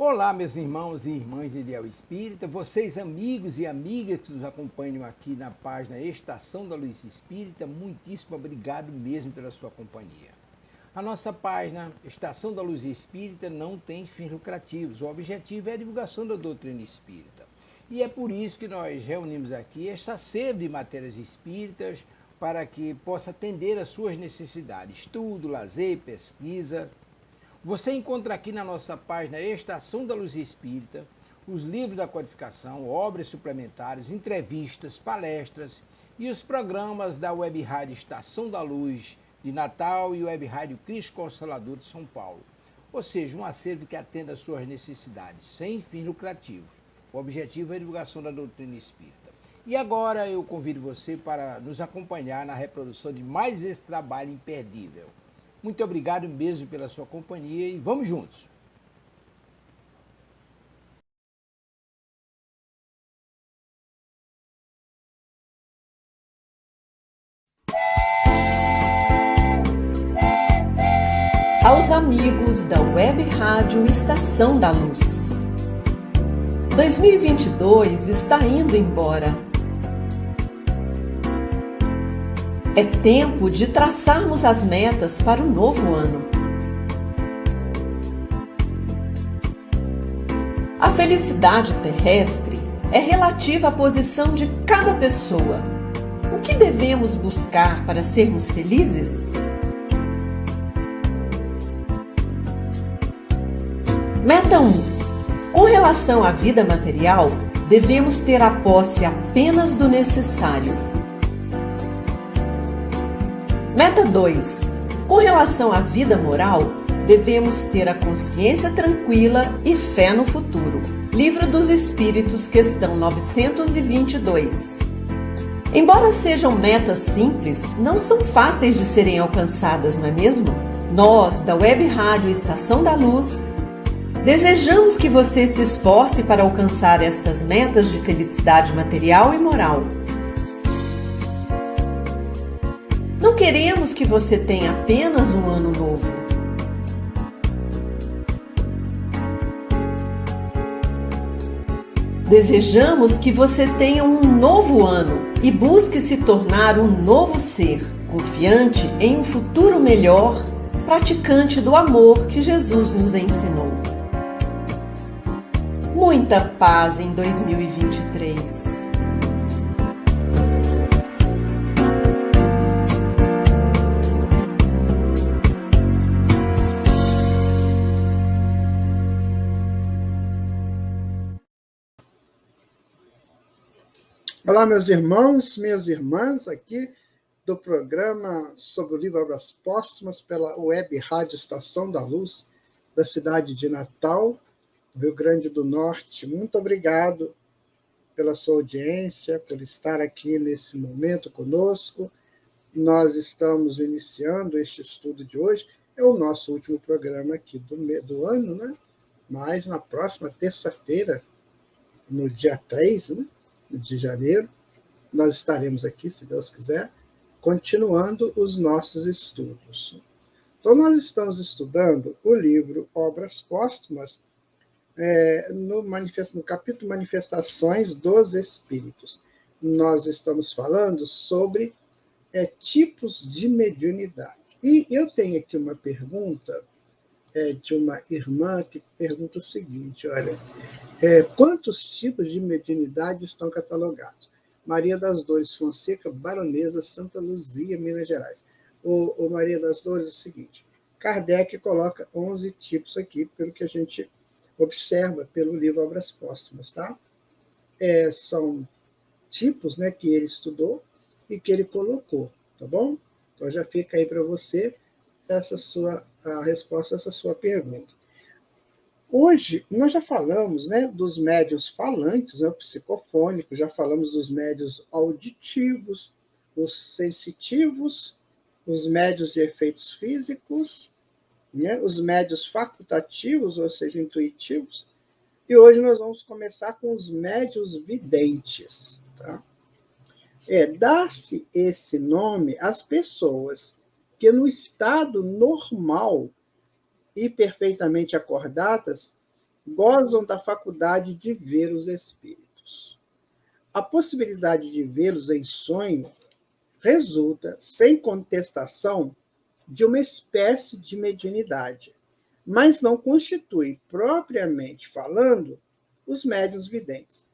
Olá, meus irmãos e irmãs de Ideal Espírita, vocês amigos e amigas que nos acompanham aqui na página Estação da Luz Espírita, muitíssimo obrigado mesmo pela sua companhia. A nossa página Estação da Luz Espírita não tem fins lucrativos, o objetivo é a divulgação da doutrina espírita. E é por isso que nós reunimos aqui esta sede de matérias espíritas para que possa atender às suas necessidades, estudo, lazer, pesquisa. Você encontra aqui na nossa página Estação da Luz Espírita os livros da codificação, obras suplementares, entrevistas, palestras e os programas da Web Rádio Estação da Luz de Natal e Web Rádio Cristo Consolador de São Paulo. Ou seja, um acervo que atenda às suas necessidades, sem fins lucrativos. O objetivo é a divulgação da doutrina espírita. E agora eu convido você para nos acompanhar na reprodução de mais esse trabalho imperdível. Muito obrigado mesmo pela sua companhia e vamos juntos! Aos amigos da Web Rádio Estação da Luz. 2022 está indo embora. É tempo de traçarmos as metas para o novo ano. A felicidade terrestre é relativa à posição de cada pessoa. O que devemos buscar para sermos felizes? Meta 1. Com relação à vida material, devemos ter a posse apenas do necessário. Meta 2. Com relação à vida moral, devemos ter a consciência tranquila e fé no futuro. Livro dos Espíritos, questão 922. Embora sejam metas simples, não são fáceis de serem alcançadas, não é mesmo? Nós, da Web Rádio Estação da Luz, desejamos que você se esforce para alcançar estas metas de felicidade material e moral. Não queremos que você tenha apenas um ano novo. Desejamos que você tenha um novo ano e busque se tornar um novo ser, confiante em um futuro melhor, praticante do amor que Jesus nos ensinou. Muita paz em 2023. Olá, meus irmãos, minhas irmãs, aqui do programa sobre o livro Obras Póstumas pela Web Rádio Estação da Luz, da cidade de Natal, Rio Grande do Norte. Muito obrigado pela sua audiência, por estar aqui nesse momento conosco. Nós estamos iniciando este estudo de hoje, é o nosso último programa aqui do ano, né? Mas na próxima terça-feira, no dia 3, né, de janeiro, nós estaremos aqui, se Deus quiser, continuando os nossos estudos. Então, nós estamos estudando o livro Obras Póstumas, no capítulo Manifestações dos Espíritos. Nós estamos falando sobre tipos de mediunidade. E eu tenho aqui uma pergunta de uma irmã que pergunta o seguinte, olha, quantos tipos de mediunidade estão catalogados? Maria das Dores Fonseca, Baronesa, Santa Luzia, Minas Gerais. O Maria das Dores é o seguinte, Kardec coloca 11 tipos aqui, pelo que a gente observa pelo livro Obras Póstumas, tá? São tipos, né, que ele estudou e que ele colocou, tá bom? Então já fica aí para você a resposta a essa sua pergunta. Hoje, nós já falamos, né, dos médiuns falantes, né, psicofônicos, já falamos dos médiuns auditivos, os sensitivos, os médiuns de efeitos físicos, né, os médiuns facultativos, ou seja, intuitivos, e hoje nós vamos começar com os médiuns videntes. Tá? Dá-se esse nome às pessoas que no estado normal e perfeitamente acordadas, gozam da faculdade de ver os espíritos. A possibilidade de vê-los em sonho resulta, sem contestação, de uma espécie de mediunidade, mas não constitui, propriamente falando, os médiuns videntes.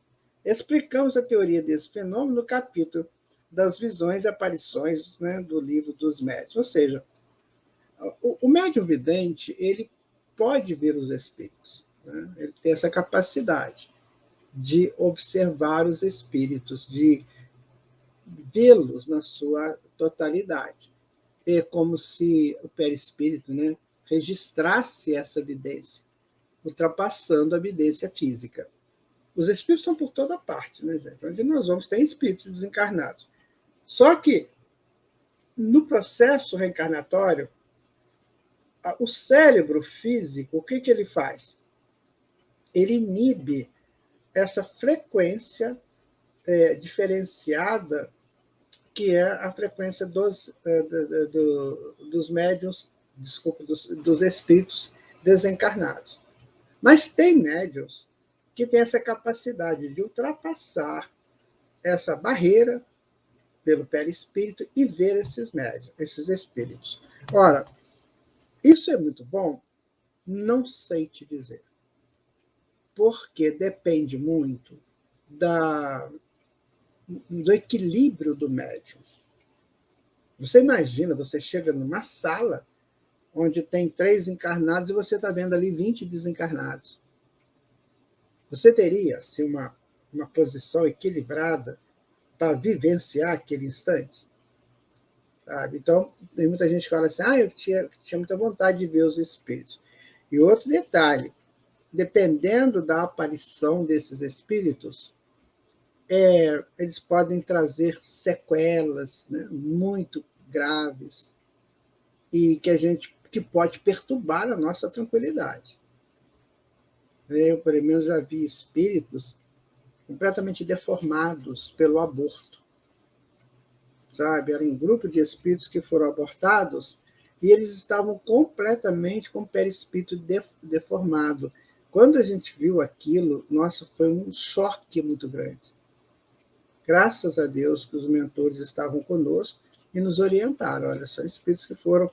Explicamos a teoria desse fenômeno no capítulo das visões e aparições, né, do livro dos médiuns. Ou seja, o médium vidente ele pode ver os espíritos, né? Ele tem essa capacidade de observar os espíritos, de vê-los na sua totalidade. É como se o perispírito, né, registrasse essa evidência, ultrapassando a evidência física. Os espíritos estão por toda parte, né, gente? Onde nós vamos ter espíritos desencarnados. Só que, no processo reencarnatório, o cérebro físico, o que ele faz? Ele inibe essa frequência diferenciada, que é a frequência dos médiuns, desculpa, dos espíritos desencarnados. Mas tem médiuns que têm essa capacidade de ultrapassar essa barreira pelo perispírito e ver esses médiuns, esses espíritos. Ora, isso é muito bom? Não sei te dizer. Porque depende muito do equilíbrio do médium. Você imagina, você chega numa sala onde tem 3 encarnados e você está vendo ali 20 desencarnados. Você teria assim, uma posição equilibrada para vivenciar aquele instante? Sabe? Então, tem muita gente que fala assim, eu tinha muita vontade de ver os espíritos. E outro detalhe, dependendo da aparição desses espíritos, eles podem trazer sequelas, né, muito graves e que pode perturbar a nossa tranquilidade. Eu, pelo menos, já vi espíritos completamente deformados pelo aborto. Sabe? Era um grupo de espíritos que foram abortados e eles estavam completamente com o perispírito deformado. Quando a gente viu aquilo, nossa, foi um choque muito grande. Graças a Deus que os mentores estavam conosco e nos orientaram. Olha, são espíritos que foram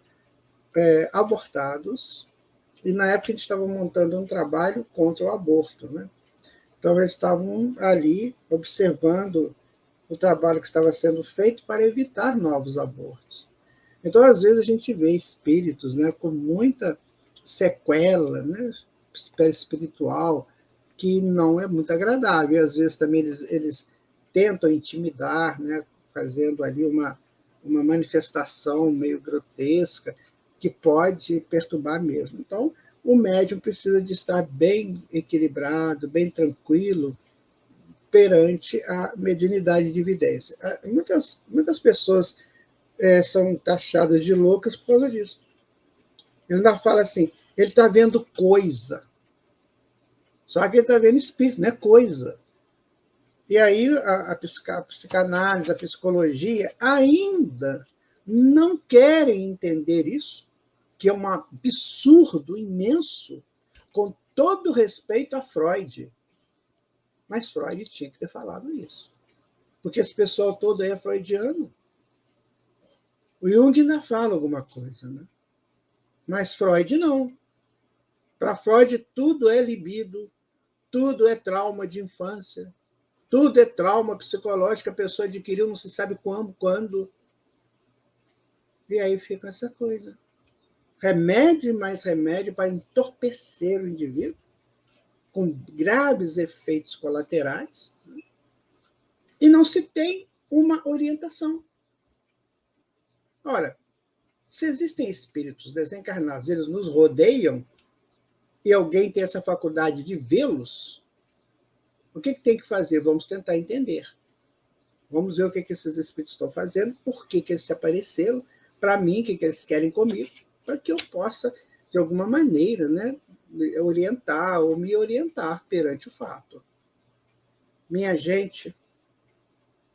abortados, e na época a gente estava montando um trabalho contra o aborto, né? Então eles estavam ali observando o trabalho que estava sendo feito para evitar novos abortos. Então, às vezes, a gente vê espíritos, né, com muita sequela, né, espiritual, que não é muito agradável. E, às vezes, também eles tentam intimidar, né, fazendo ali uma manifestação meio grotesca, que pode perturbar mesmo. Então, o médium precisa de estar bem equilibrado, bem tranquilo, perante a mediunidade de evidência. Muitas pessoas são taxadas de loucas por causa disso. Ele ainda fala assim, ele está vendo coisa. Só que ele está vendo espírito, não é coisa. E aí a psicanálise, a psicologia ainda não querem entender isso, que é um absurdo imenso, com todo respeito a Freud. Mas Freud tinha que ter falado isso. Porque esse pessoal todo aí é freudiano. O Jung ainda fala alguma coisa, né? Mas Freud não. Para Freud, tudo é libido, tudo é trauma de infância, tudo é trauma psicológico, a pessoa adquiriu não se sabe como, quando. E aí fica essa coisa. Remédio e mais remédio para entorpecer o indivíduo, com graves efeitos colaterais, né? E não se tem uma orientação. Ora, se existem espíritos desencarnados, eles nos rodeiam, e alguém tem essa faculdade de vê-los, o que tem que fazer? Vamos tentar entender. Vamos ver o que esses espíritos estão fazendo, por que eles se apareceram, para mim, o que eles querem comigo, para que eu possa, de alguma maneira, né, orientar ou me orientar perante o fato. Minha gente,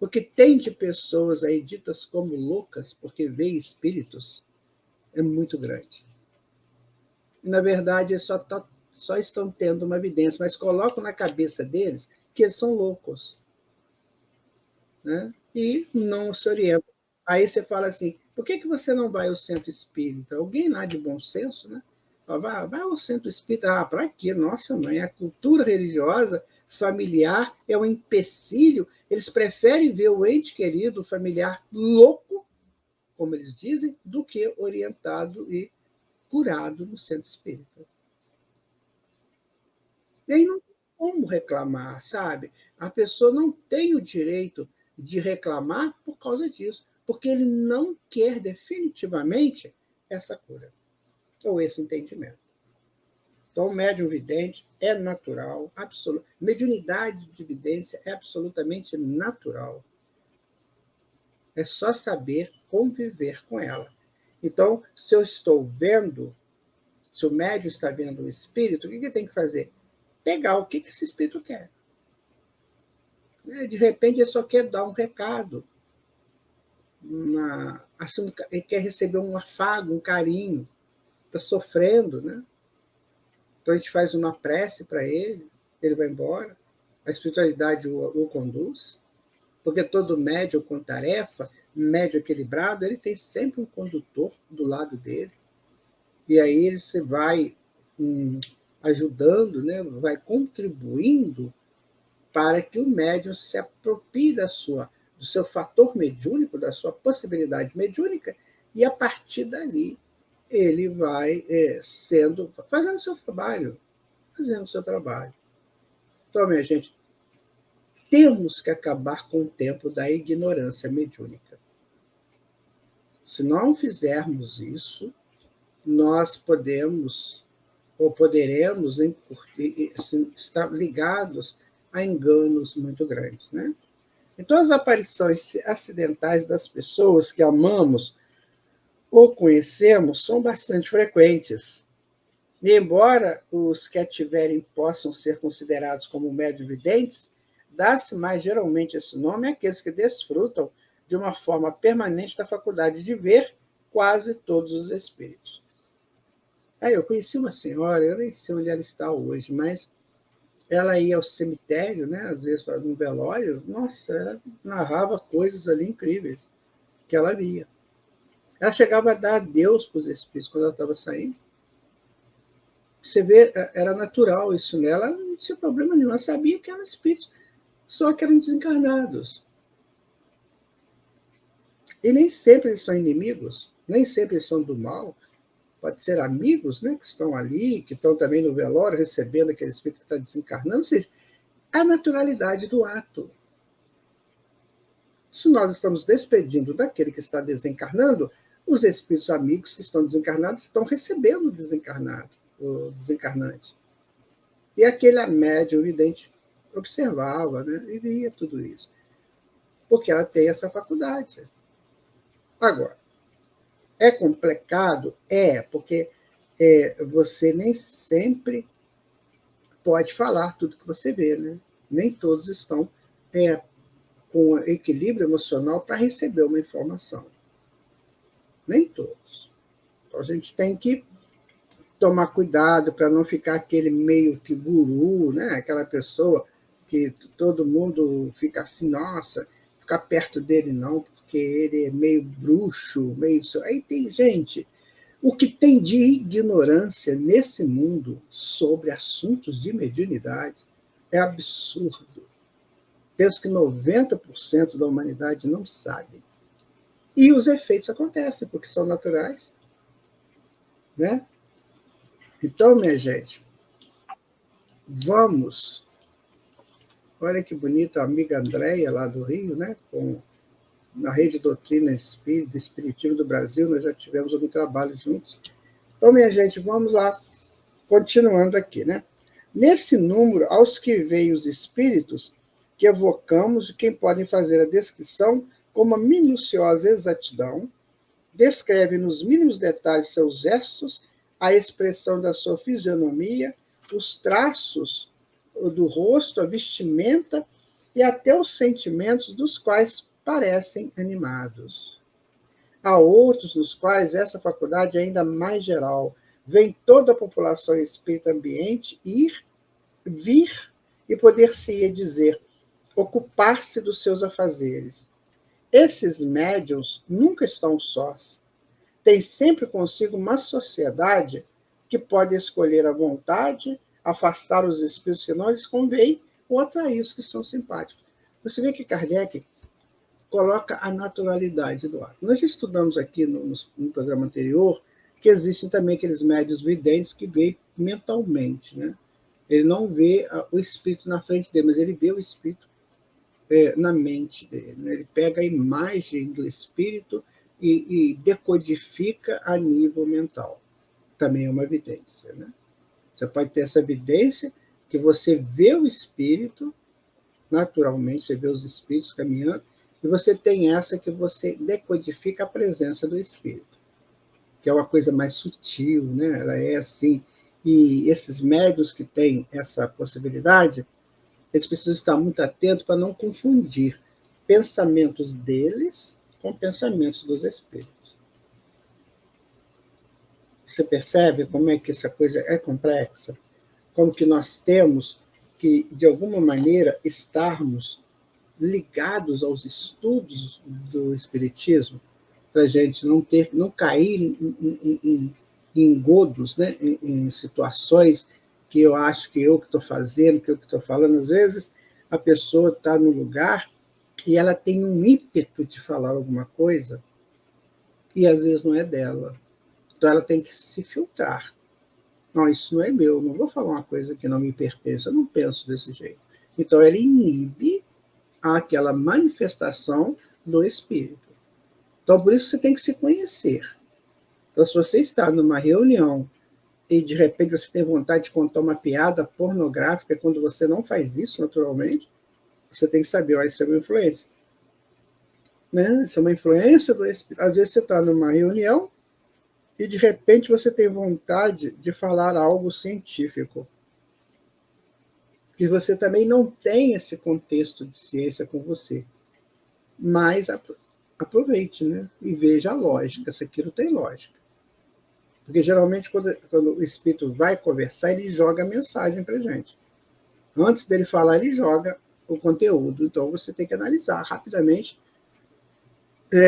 o que tem de pessoas aí ditas como loucas porque veem espíritos é muito grande. E, na verdade, só está só estão tendo uma evidência, mas colocam na cabeça deles que eles são loucos, né? E não se orientam. Aí você fala assim, por que você não vai ao centro espírita? Alguém lá de bom senso, né? Vai ao centro espírita. Ah, para quê? Nossa, mãe, a cultura religiosa familiar é um empecilho. Eles preferem ver o ente querido, o familiar louco, como eles dizem, do que orientado e curado no centro espírita. E aí não tem como reclamar, sabe? A pessoa não tem o direito de reclamar por causa disso, porque ele não quer definitivamente essa cura ou esse entendimento. Então, o médium vidente é natural, absoluto. Mediunidade de vidência é absolutamente natural. É só saber conviver com ela. Então, se eu estou vendo, se o médium está vendo o espírito, o que ele tem que fazer? Pegar o que esse espírito quer. De repente, ele só quer dar um recado. Assim, ele quer receber um afago, um carinho. Está sofrendo, né? Então, a gente faz uma prece para ele, ele vai embora. A espiritualidade o conduz. Porque todo médium com tarefa, médium equilibrado, ele tem sempre um condutor do lado dele. E aí ele se vai ajudando, né? Vai contribuindo para que o médium se aproprie do seu fator mediúnico, da sua possibilidade mediúnica, e a partir dali ele vai fazendo o seu trabalho. Então, minha gente, temos que acabar com o tempo da ignorância mediúnica. Se não fizermos isso, nós poderemos estar ligados a enganos muito grandes, né? Então, as aparições acidentais das pessoas que amamos ou conhecemos são bastante frequentes. E, embora os que a tiverem possam ser considerados como médium-videntes, dá-se mais geralmente esse nome àqueles que desfrutam de uma forma permanente da faculdade de ver quase todos os espíritos. Aí eu conheci uma senhora, eu nem sei onde ela está hoje, mas ela ia ao cemitério, né, às vezes para um velório, nossa, ela narrava coisas ali incríveis que ela via. Ela chegava a dar adeus para os espíritos quando ela estava saindo. Você vê, era natural isso nela, não tinha problema nenhum, ela sabia que eram espíritos, só que eram desencarnados. E nem sempre eles são inimigos, nem sempre eles são do mal. Pode ser amigos, né, que estão ali, que estão também no velório, recebendo aquele espírito que está desencarnando. Ou seja, a naturalidade do ato. Se nós estamos despedindo daquele que está desencarnando, os espíritos amigos que estão desencarnados estão recebendo o desencarnante. E aquele médium vidente observava, né, e via tudo isso. Porque ela tem essa faculdade. Agora, é complicado? Porque você nem sempre pode falar tudo que você vê, né? Nem todos estão com equilíbrio emocional para receber uma informação. Nem todos. Então, a gente tem que tomar cuidado para não ficar aquele meio que guru, né? Aquela pessoa que todo mundo fica assim, nossa, ficar perto dele não, porque ele é meio bruxo, meio... Aí tem, gente, o que tem de ignorância nesse mundo sobre assuntos de mediunidade é absurdo. Penso que 90% da humanidade não sabe. E os efeitos acontecem, porque são naturais, né? Então, minha gente, vamos... Olha que bonita a amiga Andréia, lá do Rio, né? Na Rede Doutrina Espírita, Espiritismo do Brasil, nós já tivemos algum trabalho juntos. Então, minha gente, vamos lá, continuando aqui, né? Nesse número, aos que veem os espíritos, que evocamos de quem podem fazer a descrição com uma minuciosa exatidão, descreve nos mínimos detalhes seus gestos, a expressão da sua fisionomia, os traços do rosto, a vestimenta e até os sentimentos dos quais parecem animados. Há outros nos quais essa faculdade é ainda mais geral, vem toda a população espírita ambiente ir, vir e poder-se dizer, ocupar-se dos seus afazeres. Esses médiuns nunca estão sós. Tem sempre consigo uma sociedade que pode escolher à vontade, afastar os espíritos que não lhes convém ou atrair os que são simpáticos. Você vê que Kardec coloca a naturalidade do ato. Nós já estudamos aqui no programa anterior que existem também aqueles médiuns videntes que veem mentalmente, né? Ele não vê o espírito na frente dele, mas ele vê o espírito na mente dele, né? Ele pega a imagem do espírito e decodifica a nível mental. Também é uma evidência, né? Você pode ter essa evidência que você vê o espírito, naturalmente, você vê os espíritos caminhando, e você tem essa que você decodifica a presença do espírito, que é uma coisa mais sutil, né? Ela é assim. E esses médiuns que têm essa possibilidade, eles precisam estar muito atentos para não confundir pensamentos deles com pensamentos dos espíritos. Você percebe como é que essa coisa é complexa? Como que nós temos que, de alguma maneira, estarmos ligados aos estudos do espiritismo, para a gente não cair em engodos, né? em situações que eu acho que eu que estou fazendo, que eu que estou falando. Às vezes, a pessoa está no lugar e ela tem um ímpeto de falar alguma coisa e, às vezes, não é dela. Então, ela tem que se filtrar. Não, isso não é meu, não vou falar uma coisa que não me pertence, eu não penso desse jeito. Então, ela inibe aquela manifestação do espírito. Então, por isso você tem que se conhecer. Então, se você está numa reunião e, de repente, você tem vontade de contar uma piada pornográfica, quando você não faz isso naturalmente, você tem que saber, olha, isso é uma influência. Né? Isso é uma influência do espírito. Às vezes você está numa reunião e, de repente, você tem vontade de falar algo científico. Que você também não tem esse contexto de ciência com você. Mas aproveite, né? E veja a lógica, se aquilo tem lógica. Porque, geralmente, quando o espírito vai conversar, ele joga a mensagem para a gente. Antes dele falar, ele joga o conteúdo. Então, você tem que analisar rapidamente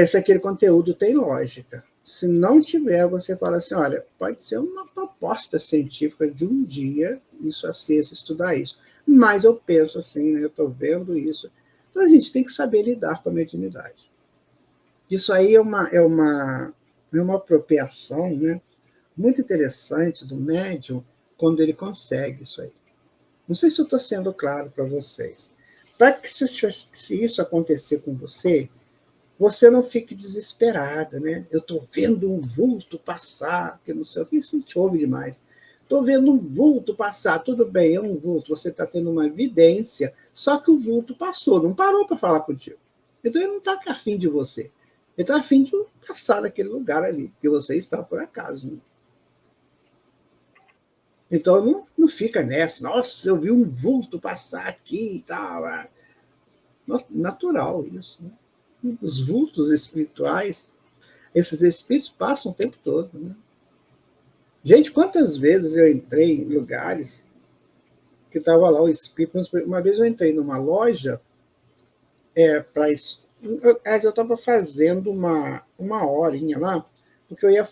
se aquele conteúdo tem lógica. Se não tiver, você fala assim, olha, pode ser uma proposta científica de um dia, isso a ciência estudar isso. Mas eu penso assim, né? Eu estou vendo isso. Então, a gente tem que saber lidar com a mediunidade. Isso aí é uma apropriação, né? Muito interessante do médium quando ele consegue isso aí. Não sei se eu estou sendo claro para vocês. Para que se isso acontecer com você, você não fique desesperada, né? Eu estou vendo um vulto passar, que não sei o que, isso te ouve demais. Estou vendo um vulto passar, tudo bem, é um vulto, você está tendo uma evidência, só que o vulto passou, não parou para falar contigo. Então ele não está afim de você. Ele está afim de passar naquele lugar ali, que você está por acaso. Né? Então não fica nessa, nossa, eu vi um vulto passar aqui e tal. Natural isso. Né? Os vultos espirituais, esses espíritos passam o tempo todo. Né? Gente, quantas vezes eu entrei em lugares que estava lá o espírito. Uma vez eu entrei numa loja para isso. Eu estava fazendo uma horinha lá, porque eu ia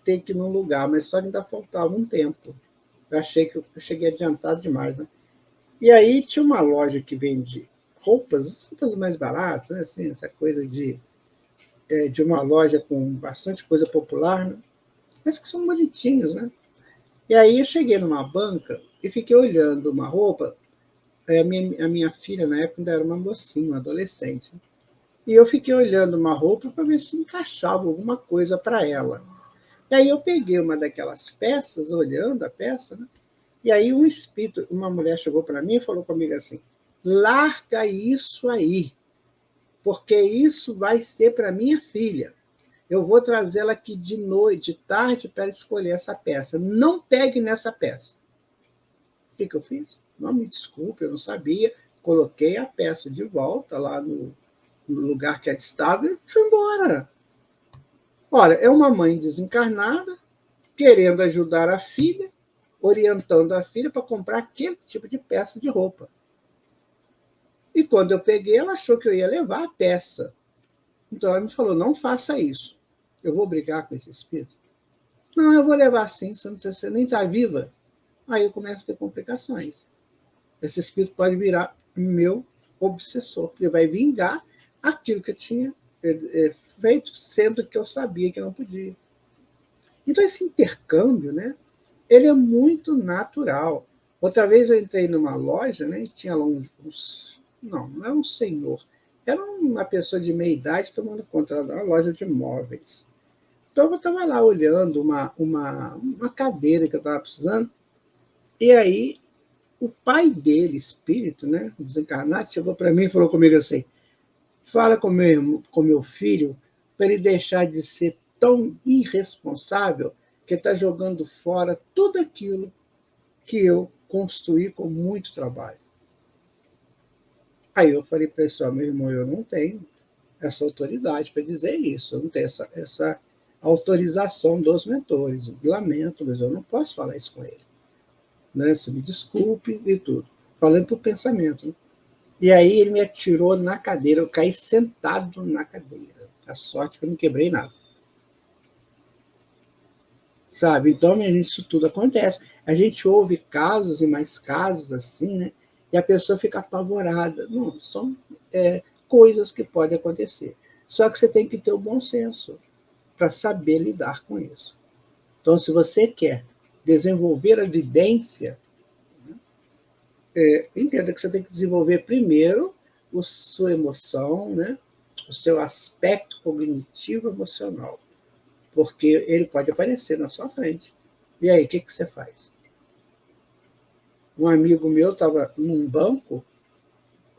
ter que ir num lugar, mas só ainda faltava um tempo. Eu achei que eu cheguei adiantado demais. Né? E aí tinha uma loja que vende roupas mais baratas, né? Assim, essa coisa de uma loja com bastante coisa popular, né? Mas que são bonitinhos, né? E aí eu cheguei numa banca e fiquei olhando uma roupa. A minha filha, na época, ainda era uma mocinha, uma adolescente. E eu fiquei olhando uma roupa para ver se encaixava alguma coisa para ela. E aí eu peguei uma daquelas peças, olhando a peça, né? E aí um espírito, uma mulher chegou para mim e falou comigo assim, larga isso aí, porque isso vai ser para minha filha. Eu vou trazê-la aqui de noite, de tarde, para escolher essa peça. Não pegue nessa peça. O que eu fiz? Não, me desculpe, eu não sabia. Coloquei a peça de volta lá no lugar que ela estava e fui embora. Ora, é uma mãe desencarnada querendo ajudar a filha, orientando a filha para comprar aquele tipo de peça de roupa. E quando eu peguei, ela achou que eu ia levar a peça. Então ela me falou, não faça isso. Eu vou brigar com esse espírito? Não, eu vou levar sim, você nem está viva. Aí eu começo a ter complicações. Esse espírito pode virar meu obsessor, porque vai vingar aquilo que eu tinha feito, sendo que eu sabia que não podia. Então, esse intercâmbio, né, ele é muito natural. Outra vez eu entrei numa loja, né, e tinha lá não era um senhor, era uma pessoa de meia idade tomando conta da loja de móveis. Então, eu estava lá olhando uma cadeira que eu estava precisando, e aí o pai dele, espírito, né, desencarnado, chegou para mim e falou comigo assim, fala com meu filho para ele deixar de ser tão irresponsável que ele está jogando fora tudo aquilo que eu construí com muito trabalho. Aí eu falei para ele, meu irmão, eu não tenho essa autoridade para dizer isso, eu não tenho essa autorização dos mentores. Eu lamento, mas eu não posso falar isso com ele. Né? Você me desculpe e tudo. Falando por pensamento. Né? E aí ele me atirou na cadeira, eu caí sentado na cadeira. A sorte que eu não quebrei nada. Sabe? Então, isso tudo acontece. A gente ouve casos e mais casos assim, né? E a pessoa fica apavorada. Não, são coisas que podem acontecer. Só que você tem que ter o bom senso para saber lidar com isso. Então, se você quer desenvolver a vidência, entenda que você tem que desenvolver primeiro a sua emoção, né? O seu aspecto cognitivo emocional, porque ele pode aparecer na sua frente. E aí, o que você faz? Um amigo meu estava num banco,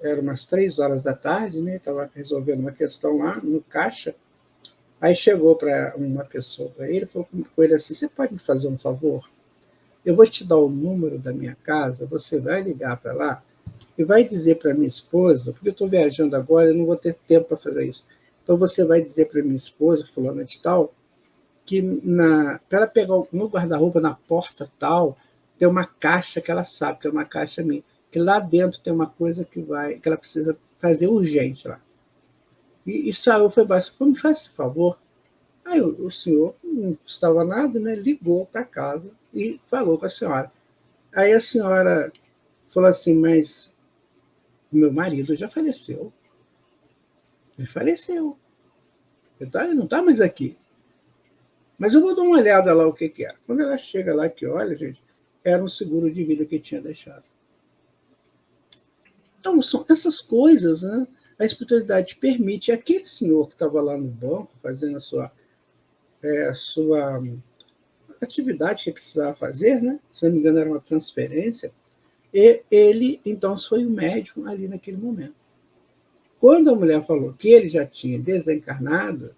era umas 3 horas da tarde, né? Estava resolvendo uma questão lá no caixa. Aí chegou para uma pessoa para ele, falou com ele assim, você pode me fazer um favor? Eu vou te dar o número da minha casa, você vai ligar para lá e vai dizer para minha esposa, porque eu estou viajando agora, eu não vou ter tempo para fazer isso. Então você vai dizer para minha esposa, fulana de tal, que para ela pegar no guarda-roupa, na porta tal, tem uma caixa que ela sabe, que é uma caixa minha, que lá dentro tem uma coisa que ela precisa fazer urgente lá. E saiu, foi baixo, me faz esse favor. Aí o senhor não custava nada, né? Ligou para casa e falou com a senhora. Aí a senhora falou assim, mas meu marido já faleceu. Ele faleceu. Ele não está mais aqui. Mas eu vou dar uma olhada lá o que era. Quando ela chega lá, que olha, gente, era um seguro de vida que tinha deixado. Então, são essas coisas, né? A espiritualidade permite. Aquele senhor que estava lá no banco, fazendo a sua atividade que precisava fazer, né? Se não me engano, era uma transferência, e ele, então, foi o médium ali naquele momento. Quando a mulher falou que ele já tinha desencarnado,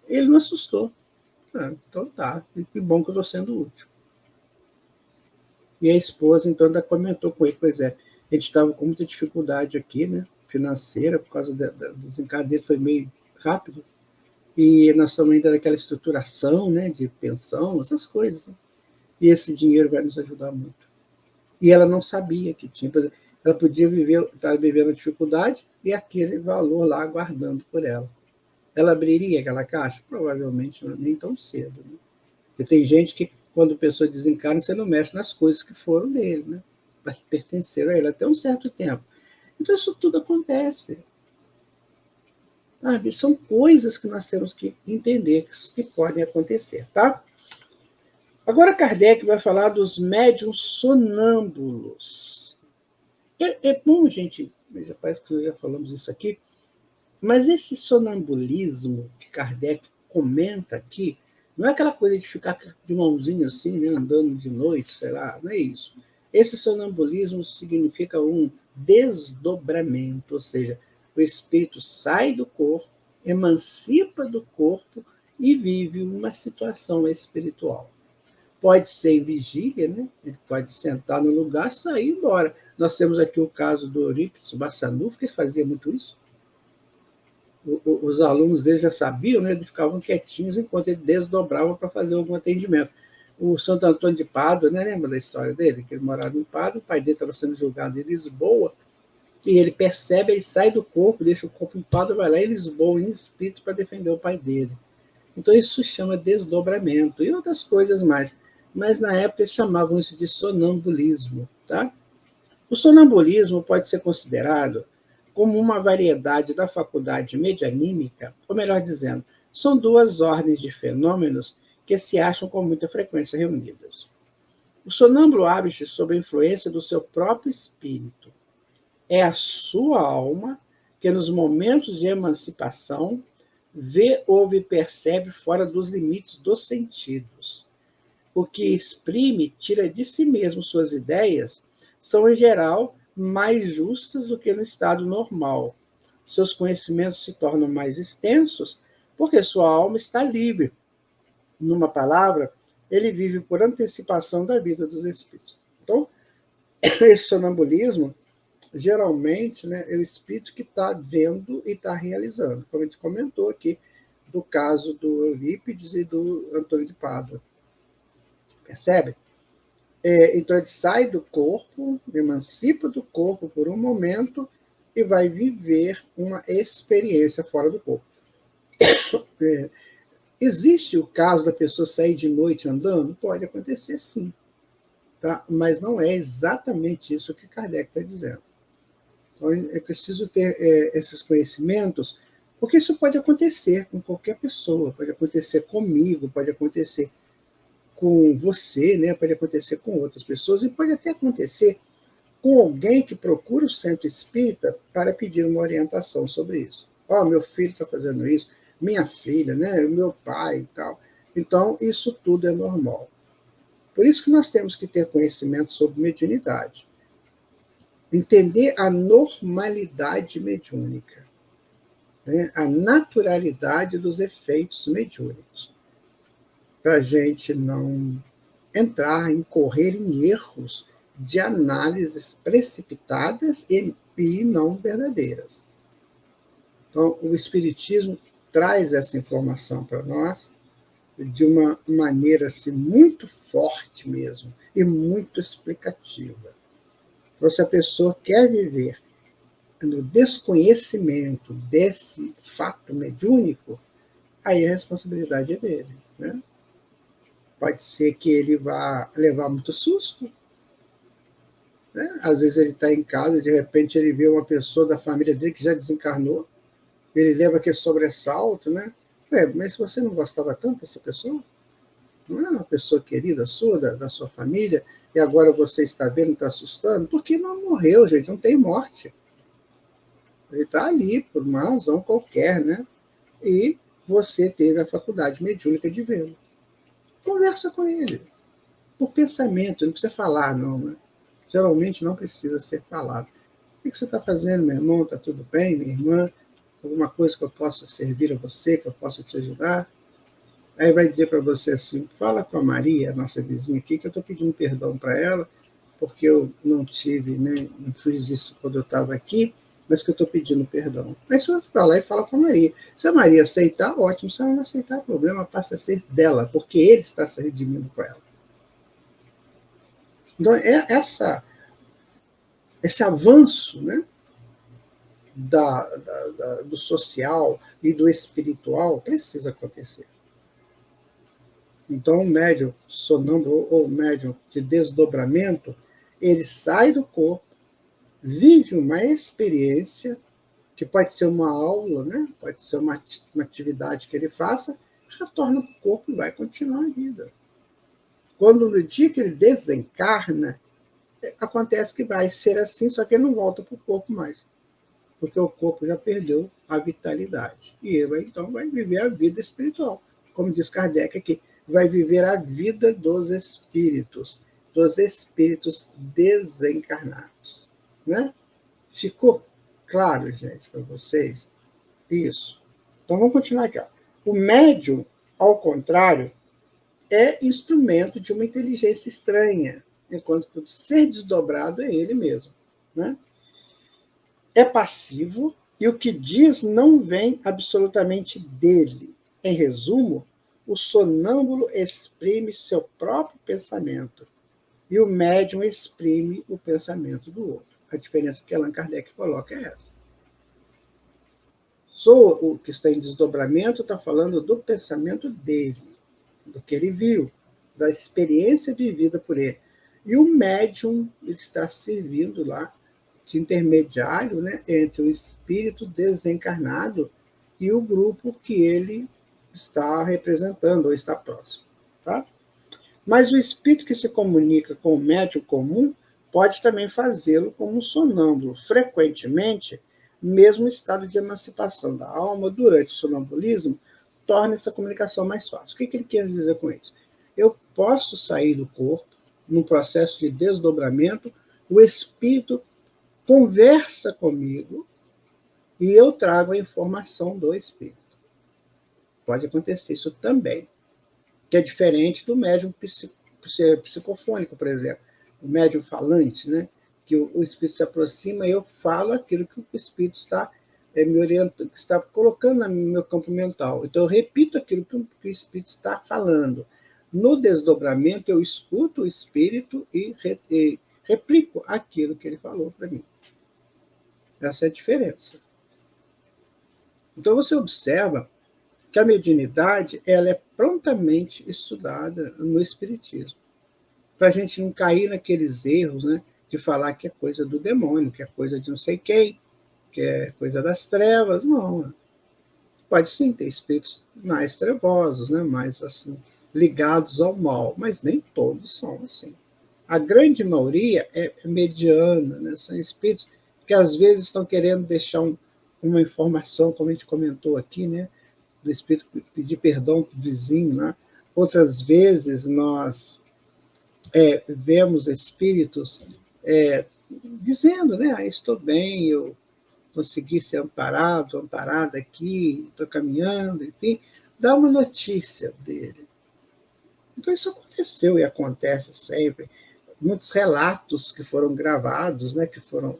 ele não assustou. Então tá, que bom que eu estou sendo útil. E a esposa, então, ainda comentou com ele, pois é, a gente estava com muita dificuldade aqui, né, financeira, por causa do desencarne, foi meio rápido, e nós estamos ainda naquela estruturação, né, de pensão, essas coisas. Né? E esse dinheiro vai nos ajudar muito. E ela não sabia que tinha. Por exemplo, ela podia estar vivendo a dificuldade e aquele valor lá aguardando por ela. Ela abriria aquela caixa? Provavelmente nem tão cedo. Né? Porque tem gente que, quando a pessoa desencarna, você não mexe nas coisas que foram dele, né? Pertenceram a ele até um certo tempo. Então, isso tudo acontece. Sabe? São coisas que nós temos que entender que podem acontecer, tá? Agora, Kardec vai falar dos médiuns sonâmbulos. É bom, gente, parece que nós já falamos isso aqui, mas esse sonambulismo que Kardec comenta aqui, não é aquela coisa de ficar de mãozinha assim, né, andando de noite, sei lá, não é isso. Esse sonambulismo significa um desdobramento, ou seja, o espírito sai do corpo, emancipa do corpo e vive uma situação espiritual. Pode ser em vigília, né? Ele pode sentar no lugar e sair embora. Nós temos aqui o caso do Eurípides Barçanufo, que fazia muito isso. Os alunos dele já sabiam, né? Eles ficavam quietinhos enquanto ele desdobrava para fazer algum atendimento. o Santo Antônio de Pádua, né? Lembra da história dele? Que ele morava em Pádua, o pai dele estava sendo julgado em Lisboa, e ele percebe, ele sai do corpo, deixa o corpo em Pádua, vai lá em Lisboa, em espírito, para defender o pai dele. Então, isso chama desdobramento, e outras coisas mais. Mas, na época, eles chamavam isso de sonambulismo. Tá? O sonambulismo pode ser considerado como uma variedade da faculdade medianímica, ou melhor dizendo, são duas ordens de fenômenos que se acham com muita frequência reunidas. O sonâmbulo age sob a influência do seu próprio espírito. É a sua alma que, nos momentos de emancipação, vê, ouve e percebe fora dos limites dos sentidos. O que exprime, tira de si mesmo suas ideias, são, em geral, mais justas do que no estado normal. Seus conhecimentos se tornam mais extensos porque sua alma está livre. Numa palavra, ele vive por antecipação da vida dos espíritos. Então, esse sonambulismo, geralmente, né, é o espírito que está vendo e está realizando, como a gente comentou aqui, do caso do Eurípides e do Antônio de Pádua. Percebe? Então, ele sai do corpo, emancipa do corpo por um momento e vai viver uma experiência fora do corpo. Existe o caso da pessoa sair de noite andando? Pode acontecer, sim. Tá? Mas não é exatamente isso que Kardec está dizendo. Então, é preciso ter esses conhecimentos, porque isso pode acontecer com qualquer pessoa, pode acontecer comigo, pode acontecer com você, né? Pode acontecer com outras pessoas, e pode até acontecer com alguém que procura o centro espírita para pedir uma orientação sobre isso. Meu filho está fazendo isso, minha filha, né? Meu pai e tal. Então, isso tudo é normal. Por isso que nós temos que ter conhecimento sobre mediunidade. Entender a normalidade mediúnica, né? A naturalidade dos efeitos mediúnicos, para a gente não incorrer em erros de análises precipitadas e não verdadeiras. Então, o Espiritismo traz essa informação para nós de uma maneira assim, muito forte mesmo, e muito explicativa. Então, se a pessoa quer viver no desconhecimento desse fato mediúnico, aí a responsabilidade é dele, né? Pode ser que ele vá levar muito susto, né? Às vezes ele está em casa, de repente ele vê uma pessoa da família dele que já desencarnou, ele leva aquele sobressalto, né? Mas se você não gostava tanto dessa pessoa, não é uma pessoa querida sua, da sua família, e agora você está vendo, está assustando, porque não morreu, gente, não tem morte. Ele está ali por uma razão qualquer, né? E você teve a faculdade mediúnica de vê-lo. Conversa com ele, por pensamento, não precisa falar, não, né? Geralmente não precisa ser falado. O que você está fazendo, meu irmão? Está tudo bem, minha irmã? Alguma coisa que eu possa servir a você, que eu possa te ajudar? Aí vai dizer para você assim, fala com a Maria, a nossa vizinha aqui, que eu estou pedindo perdão para ela, porque eu não tive, né, não fiz isso quando eu estava aqui, mas que eu estou pedindo perdão. Aí você vai lá e fala com a Maria. Se a Maria aceitar, ótimo. Se ela não aceitar, o problema passa a ser dela, porque ele está se redimindo com ela. Então, esse avanço, né, do social e do espiritual precisa acontecer. Então, o médium sonâmbulo ou médium de desdobramento, ele sai do corpo, vive uma experiência, que pode ser uma aula, né? Pode ser uma atividade que ele faça, retorna para o corpo e vai continuar a vida. Quando no dia que ele desencarna, acontece que vai ser assim, só que ele não volta para o corpo mais, porque o corpo já perdeu a vitalidade. E ele então vai viver a vida espiritual. Como diz Kardec aqui, vai viver a vida dos espíritos desencarnados. Né? Ficou claro, gente, para vocês? Isso. Então, vamos continuar aqui. O médium, ao contrário, é instrumento de uma inteligência estranha, enquanto que o ser desdobrado é ele mesmo. Né? É passivo e o que diz não vem absolutamente dele. Em resumo, o sonâmbulo exprime seu próprio pensamento e o médium exprime o pensamento do outro. A diferença que Allan Kardec coloca é essa. O que está em desdobramento está falando do pensamento dele, do que ele viu, da experiência vivida por ele. E o médium ele está servindo lá de intermediário, né, entre o espírito desencarnado e o grupo que ele está representando ou está próximo. Tá? Mas o espírito que se comunica com o médium comum pode também fazê-lo como um sonâmbulo. Frequentemente, mesmo o estado de emancipação da alma durante o sonambulismo torna essa comunicação mais fácil. O que ele quer dizer com isso? Eu posso sair do corpo, num processo de desdobramento, o espírito conversa comigo e eu trago a informação do espírito. Pode acontecer isso também, que é diferente do médium psicofônico, por exemplo, o médium falante, né? Que o espírito se aproxima e eu falo aquilo que o espírito está me orientando, está colocando no meu campo mental. Então, eu repito aquilo que o espírito está falando. No desdobramento, eu escuto o espírito e replico aquilo que ele falou para mim. Essa é a diferença. Então, você observa que a mediunidade ela é prontamente estudada no Espiritismo, para a gente não cair naqueles erros, né, de falar que é coisa do demônio, que é coisa de não sei quem, que é coisa das trevas. Não. Pode sim ter espíritos mais trevosos, né, mais assim, ligados ao mal, mas nem todos são assim. A grande maioria é mediana, né, são espíritos que às vezes estão querendo deixar uma informação, como a gente comentou aqui, né, do espírito pedir perdão para o vizinho. Né? Outras vezes nós vemos espíritos dizendo, né, estou bem, eu consegui ser amparada aqui, estou caminhando, enfim, dá uma notícia dele. Então isso aconteceu e acontece sempre. Muitos relatos que foram gravados, né, que foram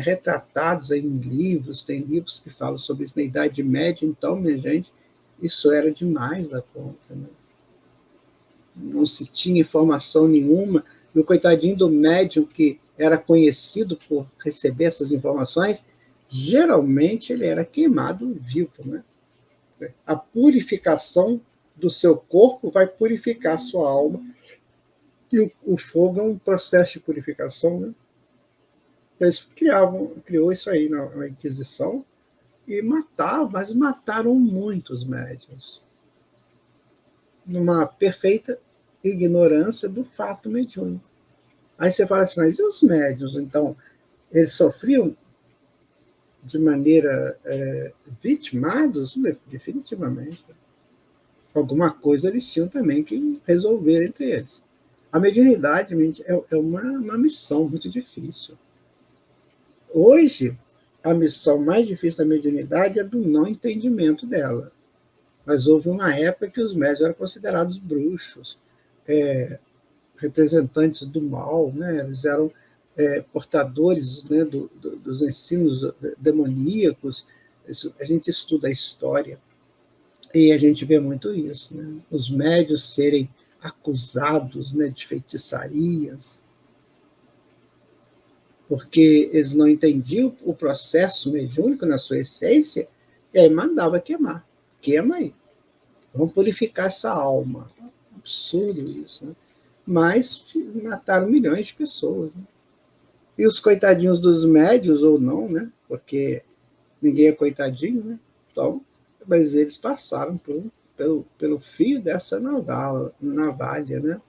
retratados em livros, tem livros que falam sobre isso na Idade Média. Então, minha gente, isso era demais da conta. Né? Não se tinha informação nenhuma, e o coitadinho do médium que era conhecido por receber essas informações, geralmente ele era queimado vivo. Né? A purificação do seu corpo vai purificar a sua alma, e o fogo é um processo de purificação, né? Eles criou isso aí na Inquisição e mas mataram muitos médiuns, numa perfeita ignorância do fato mediúnico. Aí você fala assim, mas e os médiuns, então, eles sofriam de maneira vitimados? Definitivamente. Alguma coisa eles tinham também que resolver entre eles. A mediunidade é uma missão muito difícil. Hoje, a missão mais difícil da mediunidade é do não entendimento dela. Mas houve uma época que os médiuns eram considerados bruxos, representantes do mal, né? Eles eram portadores, né, dos ensinos demoníacos. A gente estuda a história e a gente vê muito isso. Né? Os médiuns serem acusados, né, de feitiçarias, porque eles não entendiam o processo mediúnico na sua essência, e aí mandava queimar. Queima aí. Vamos purificar essa alma. Absurdo isso, né? Mas mataram milhões de pessoas. Né? E os coitadinhos dos médios, ou não, né? Porque ninguém é coitadinho, né? Então, mas eles passaram pelo fio dessa navalha, né?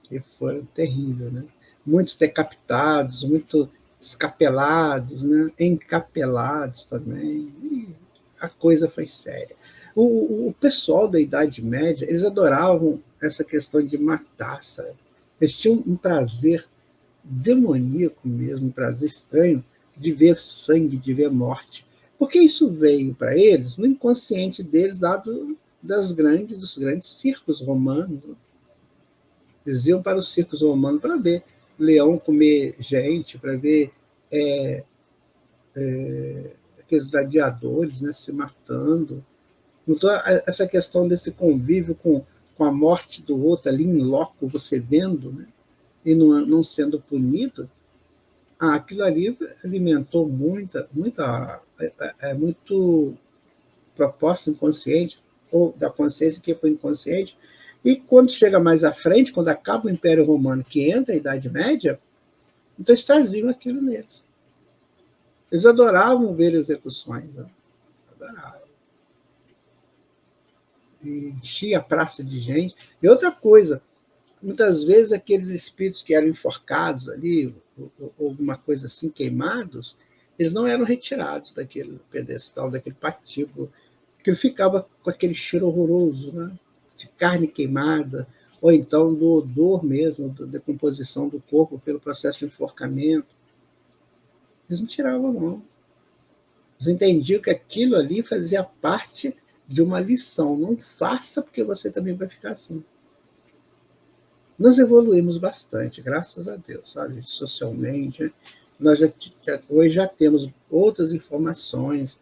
Que foi terrível, né? Muitos decapitados, muito escapelados, né? Encapelados também. E a coisa foi séria. O pessoal da Idade Média, eles adoravam essa questão de matar, sabe? Eles tinham um prazer demoníaco mesmo, um prazer estranho de ver sangue, de ver morte. Porque isso veio para eles no inconsciente deles, dado dos grandes circos romanos. Eles iam para os circos romanos para ver leão comer gente, para ver aqueles gladiadores, né, se matando. Então, essa questão desse convívio com a morte do outro ali em loco, você vendo, né? E não sendo punido, aquilo ali alimentou muito propósito inconsciente, ou da consciência que foi inconsciente, e quando chega mais à frente, quando acaba o Império Romano, que entra a Idade Média, então eles traziam aquilo neles. Eles adoravam ver execuções, né? Adoravam. E enchia a praça de gente. E outra coisa, muitas vezes aqueles espíritos que eram enforcados ali, ou alguma coisa assim, queimados, eles não eram retirados daquele pedestal, daquele patíbulo, porque ele ficava com aquele cheiro horroroso, né? De carne queimada, ou então do odor mesmo, da decomposição do corpo pelo processo de enforcamento. Eles não tiravam, não. Eles entendiam que aquilo ali fazia parte de uma lição. Não faça, porque você também vai ficar assim. Nós evoluímos bastante, graças a Deus, sabe? Socialmente. Nós hoje já temos outras informações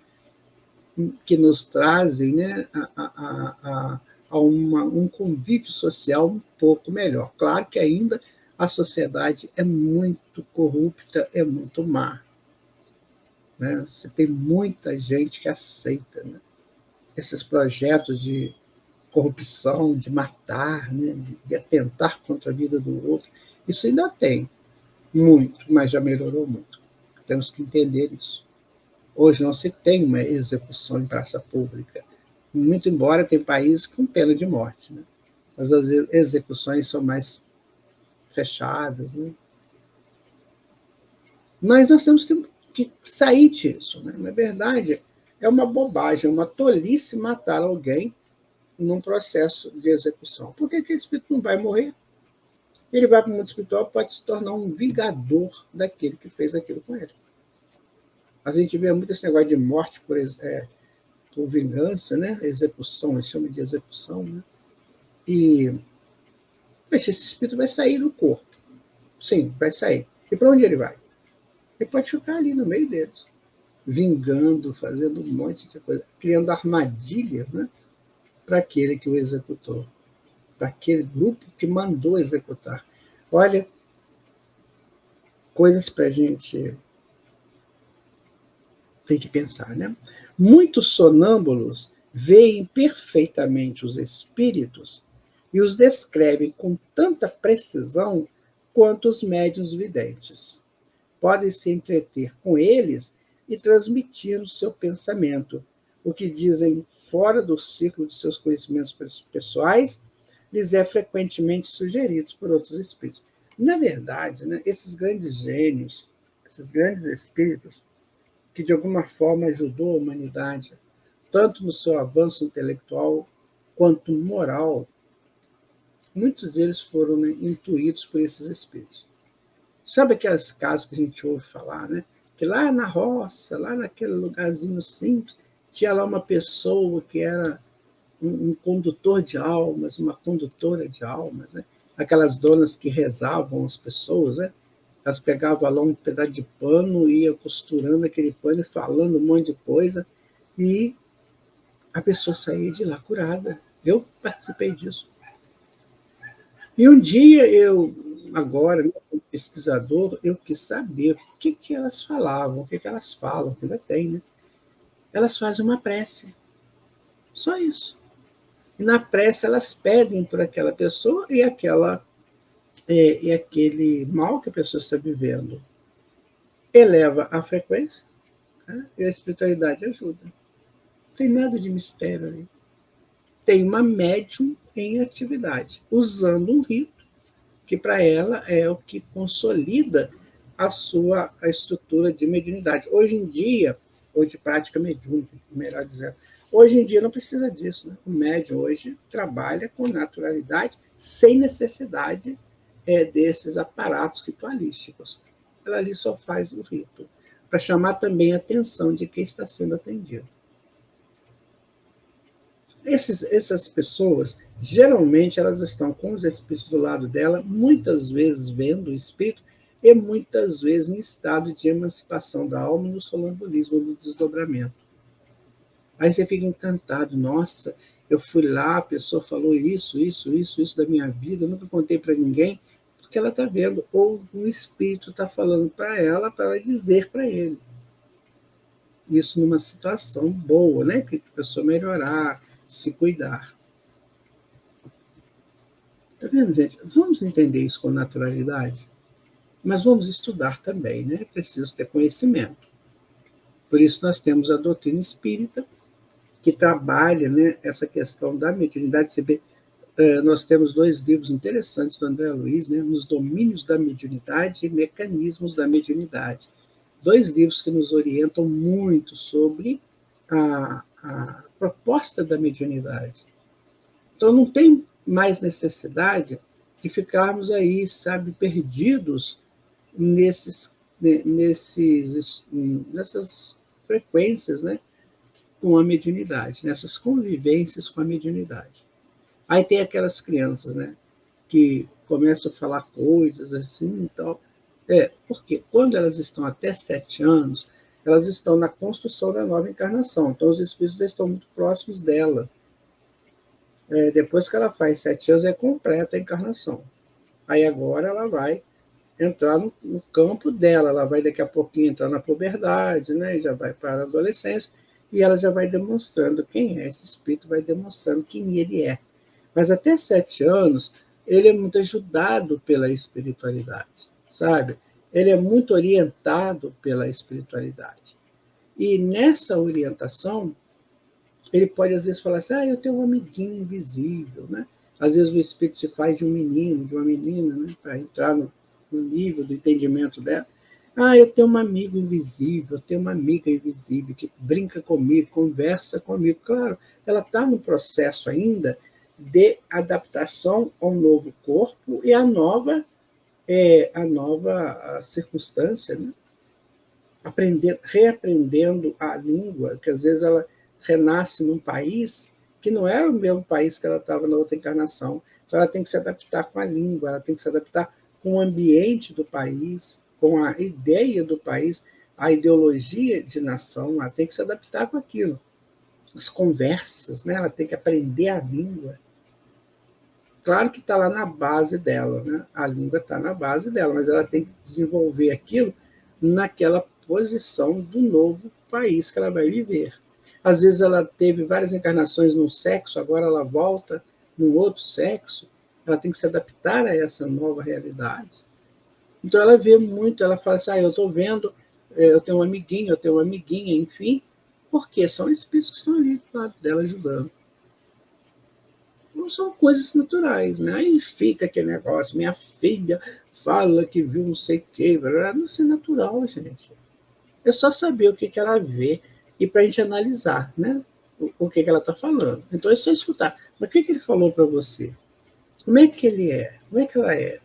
que nos trazem, né, a um convívio social um pouco melhor. Claro que ainda a sociedade é muito corrupta, é muito má. Né? Você tem muita gente que aceita, né, esses projetos de corrupção, de matar, né, de atentar contra a vida do outro. Isso ainda tem muito, mas já melhorou muito. Temos que entender isso. Hoje não se tem uma execução em praça pública, muito embora tem países com pena de morte, né? Mas as execuções são mais fechadas, né? Mas nós temos que sair disso, né? Na verdade, é uma bobagem, uma tolice matar alguém num processo de execução. Por que aquele espírito não vai morrer? Ele vai para o mundo espiritual, pode se tornar um vingador daquele que fez aquilo com ele. A gente vê muito esse negócio de morte por vingança, né? Execução, eles chamam de execução, né? E esse espírito vai sair do corpo. Sim, vai sair. E para onde ele vai? Ele pode ficar ali no meio deles, vingando, fazendo um monte de coisa, criando armadilhas, né, para aquele que o executou, para aquele grupo que mandou executar. Olha, coisas para a gente ter que pensar, né? Muitos sonâmbulos veem perfeitamente os espíritos e os descrevem com tanta precisão quanto os médiuns videntes. Podem se entreter com eles e transmitir o seu pensamento, o que dizem fora do círculo de seus conhecimentos pessoais, lhes é frequentemente sugerido por outros espíritos. Na verdade, né, esses grandes gênios, esses grandes espíritos, que de alguma forma ajudou a humanidade, tanto no seu avanço intelectual quanto moral, muitos deles foram, né, intuídos por esses espíritos. Sabe aqueles casos que a gente ouve falar, né? Que lá na roça, lá naquele lugarzinho simples, tinha lá uma pessoa que era um condutor de almas, uma condutora de almas, né? Aquelas donas que rezavam as pessoas, né? Elas pegavam lá um pedaço de pano, ia costurando aquele pano e falando um monte de coisa, e a pessoa saía de lá curada. Eu participei disso. E um dia agora, como pesquisador, eu quis saber o que elas falavam, o que elas falam, que ainda tem, né? Elas fazem uma prece. Só isso. E na prece elas pedem por aquela pessoa e aquele mal que a pessoa está vivendo eleva a frequência, né? E a espiritualidade ajuda. Não tem nada de mistério ali. Tem uma médium em atividade, usando um rito que para ela é o que consolida a estrutura de mediunidade. Hoje em dia, ou de prática mediúnica, melhor dizendo, hoje em dia não precisa disso, né? O médium hoje trabalha com naturalidade, sem necessidade desses aparatos ritualísticos. Ela ali só faz o rito, para chamar também a atenção de quem está sendo atendido. Essas pessoas, geralmente, elas estão com os espíritos do lado dela, muitas vezes vendo o espírito e muitas vezes em estado de emancipação da alma no sonambulismo, no desdobramento. Aí você fica encantado, nossa, eu fui lá, a pessoa falou isso da minha vida, eu nunca contei para ninguém, porque ela está vendo, ou o espírito está falando para ela dizer para ele. Isso numa situação boa, né? Que a pessoa melhorar, se cuidar. Tá vendo, gente? Vamos entender isso com naturalidade, mas vamos estudar também, né? É preciso ter conhecimento. Por isso nós temos a doutrina espírita, que trabalha, né, essa questão da mediunidade. Você vê, nós temos 2 livros interessantes do André Luiz, né, Nos Domínios da Mediunidade e Mecanismos da Mediunidade. 2 livros que nos orientam muito sobre a proposta da mediunidade. Então, não tem mais necessidade de ficarmos aí, sabe, perdidos nessas frequências, né, com a mediunidade, nessas convivências com a mediunidade. Aí tem aquelas crianças, né, que começam a falar coisas assim e tal. Porque quando elas estão até 7 anos, elas estão na construção da nova encarnação. Então, os espíritos estão muito próximos dela. Depois que ela faz 7 anos, é completa a encarnação. Aí agora ela vai entrar no campo dela, ela vai daqui a pouquinho entrar na puberdade, né? Já vai para a adolescência, e ela já vai demonstrando quem é esse espírito, vai demonstrando quem ele é. Mas até 7 anos, ele é muito ajudado pela espiritualidade, sabe? Ele é muito orientado pela espiritualidade. E nessa orientação, ele pode às vezes falar assim, eu tenho um amiguinho invisível, né? Às vezes o espírito se faz de um menino, de uma menina, né? Para entrar no nível do entendimento dela. Eu tenho um amigo invisível, eu tenho uma amiga invisível que brinca comigo, conversa comigo. Claro, ela está no processo ainda de adaptação ao novo corpo e à nova circunstância, né? Reaprendendo a língua, que às vezes ela renasce num país que não é o mesmo país que ela estava na outra encarnação. Então ela tem que se adaptar com a língua, ela tem que se adaptar com o ambiente do país, com a ideia do país, a ideologia de nação, ela tem que se adaptar com aquilo. As conversas, né? Ela tem que aprender a língua. Claro que está lá na base dela, né? A língua está na base dela, mas ela tem que desenvolver aquilo naquela posição do novo país que ela vai viver. Às vezes ela teve várias encarnações num sexo, agora ela volta num outro sexo, ela tem que se adaptar a essa nova realidade. Então ela vê muito, ela fala assim, eu estou vendo, eu tenho um amiguinho, eu tenho uma amiguinha, enfim, porque são espíritos que estão ali do lado dela ajudando. Não são coisas naturais, né? Aí fica aquele negócio, minha filha fala que viu não sei o quê, não é natural, gente. É só saber o que ela vê e para a gente analisar, né? O que ela está falando. Então é só escutar. Mas o que ele falou para você? Como é que ele é? Como é que ela é?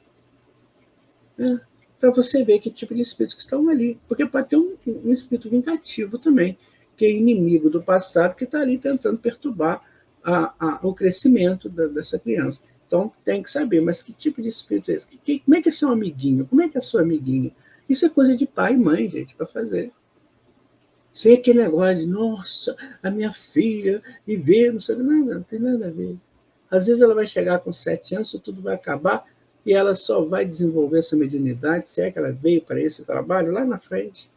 Para você ver que tipo de espíritos que estão ali. Porque pode ter um espírito vingativo também, que é inimigo do passado, que está ali tentando perturbar o crescimento dessa criança. Então tem que saber, mas que tipo de espírito é esse? Como é que é seu amiguinho? Como é que é sua amiguinha? Isso é coisa de pai e mãe, gente, para fazer. Sem aquele negócio de, nossa, a minha filha, e ver, não sei, não tem nada a ver. Às vezes ela vai chegar com 7 anos, isso tudo vai acabar, e ela só vai desenvolver essa mediunidade, se é que ela veio para esse trabalho, lá na frente.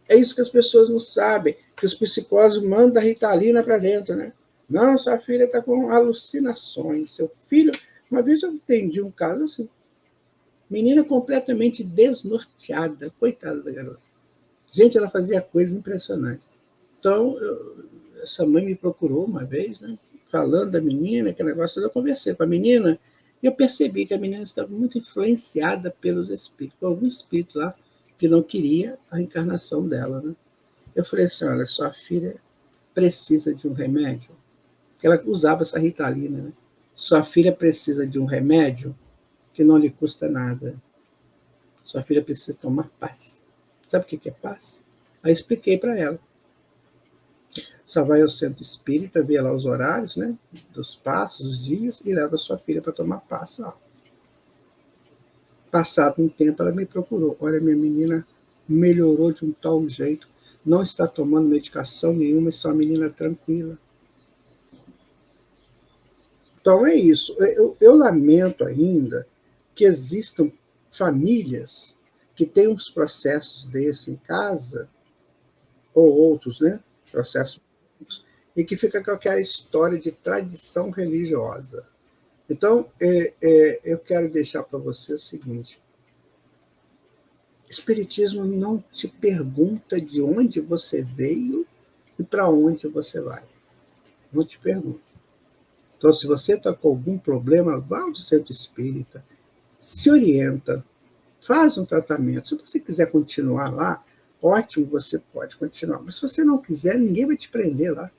É isso que as pessoas não sabem, que os psicólogos mandam a Ritalina para dentro, né? Não, sua filha está com alucinações. Seu filho... Uma vez eu entendi um caso assim. Menina completamente desnorteada. Coitada da garota. Gente, ela fazia coisas impressionantes. Então, essa mãe me procurou uma vez, né? Falando da menina, que negócio, eu conversei com a menina, e eu percebi que a menina estava muito influenciada pelos espíritos, por algum espírito lá que não queria a encarnação dela, né? Eu falei assim, olha, sua filha precisa de um remédio, porque ela usava essa Ritalina, né? Sua filha precisa de um remédio que não lhe custa nada. Sua filha precisa tomar paz. Sabe o que é paz? Aí expliquei para ela. Só vai ao centro espírita, vê lá os horários, né, dos passos, os dias, e leva sua filha para tomar paz lá. Passado um tempo, ela me procurou. Olha, minha menina melhorou de um tal jeito. não está tomando medicação nenhuma, está uma menina tranquila. Então é isso. Eu lamento ainda que existam famílias que têm uns processos desses em casa, ou outros, né? Processos, e que fica com aquela história de tradição religiosa. Então, eu quero deixar para você o seguinte: Espiritismo não te pergunta de onde você veio e para onde você vai. Não te pergunta. Então, se você está com algum problema, vá ao centro espírita, se orienta, faz um tratamento. Se você quiser continuar lá, ótimo, você pode continuar. Mas se você não quiser, ninguém vai te prender lá.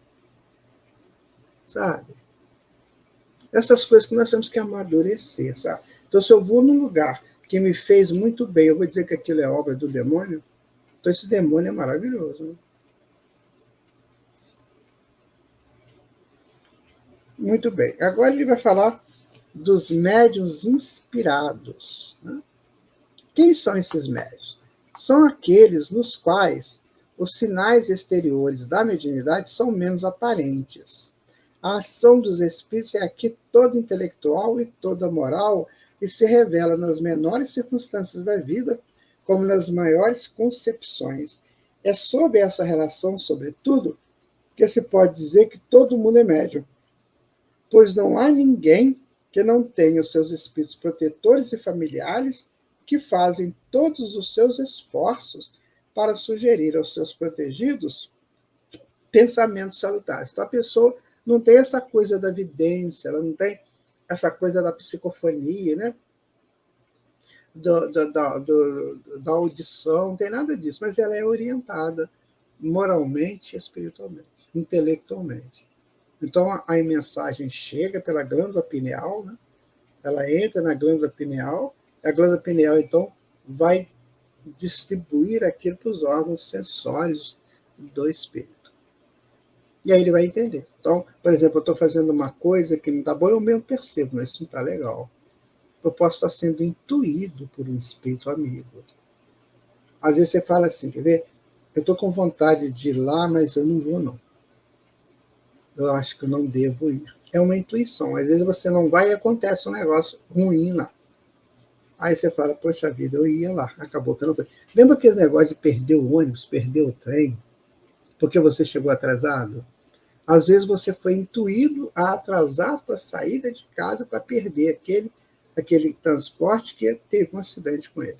Sabe? Essas coisas que nós temos que amadurecer, sabe? Então, se eu vou num lugar que me fez muito bem, eu vou dizer que aquilo é obra do demônio? Então, esse demônio é maravilhoso. Né? Muito bem. Agora ele vai falar dos médiuns inspirados. Né? Quem são esses médiuns? São aqueles nos quais os sinais exteriores da mediunidade são menos aparentes. A ação dos espíritos é aqui toda intelectual e toda moral e se revela nas menores circunstâncias da vida, como nas maiores concepções. É sob essa relação, sobretudo, que se pode dizer que todo mundo é médium, pois não há ninguém que não tenha os seus espíritos protetores e familiares que fazem todos os seus esforços para sugerir aos seus protegidos pensamentos salutares. Então, a pessoa não tem essa coisa da vidência, ela não tem essa coisa da psicofonia, né? Da audição, não tem nada disso, mas ela é orientada moralmente, espiritualmente, intelectualmente. Então, a mensagem chega pela glândula pineal, né? Ela entra na glândula pineal, a glândula pineal, então, vai distribuir aquilo para os órgãos sensórios do espírito. E aí ele vai entender. Então, por exemplo, eu estou fazendo uma coisa que não está boa, eu mesmo percebo, mas isso não está legal. Eu posso estar sendo intuído por um espírito amigo. Às vezes você fala assim, quer ver? Eu estou com vontade de ir lá, mas eu não vou, não. Eu acho que eu não devo ir. É uma intuição. Às vezes você não vai e acontece um negócio ruim lá. Aí você fala, poxa vida, eu ia lá. Acabou que eu não fui. Lembra aquele negócio de perder o ônibus, perder o trem, porque você chegou atrasado? Às vezes você foi intuído a atrasar a sua saída de casa para perder aquele transporte que teve um acidente com ele.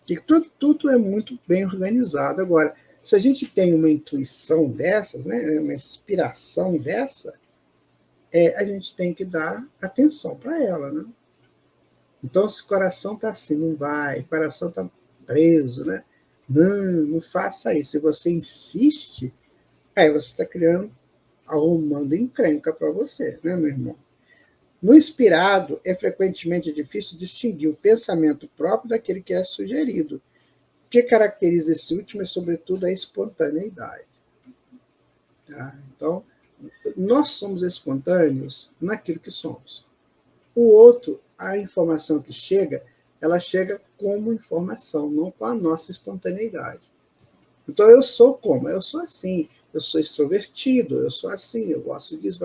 E tudo é muito bem organizado. Agora, se a gente tem uma intuição dessas, né, uma inspiração dessa, a gente tem que dar atenção para ela. Né? Então, se o coração está assim, não vai, o coração está preso, né? Não faça isso. Se você insiste, aí você está arrumando encrenca para você, né, meu irmão? No inspirado, é frequentemente difícil distinguir o pensamento próprio daquele que é sugerido. O que caracteriza esse último é, sobretudo, a espontaneidade. Tá? Então, nós somos espontâneos naquilo que somos. O outro, a informação que chega, ela chega como informação, não com a nossa espontaneidade. Então, eu sou como? Eu sou assim. Eu sou extrovertido, eu sou assim, eu gosto disso.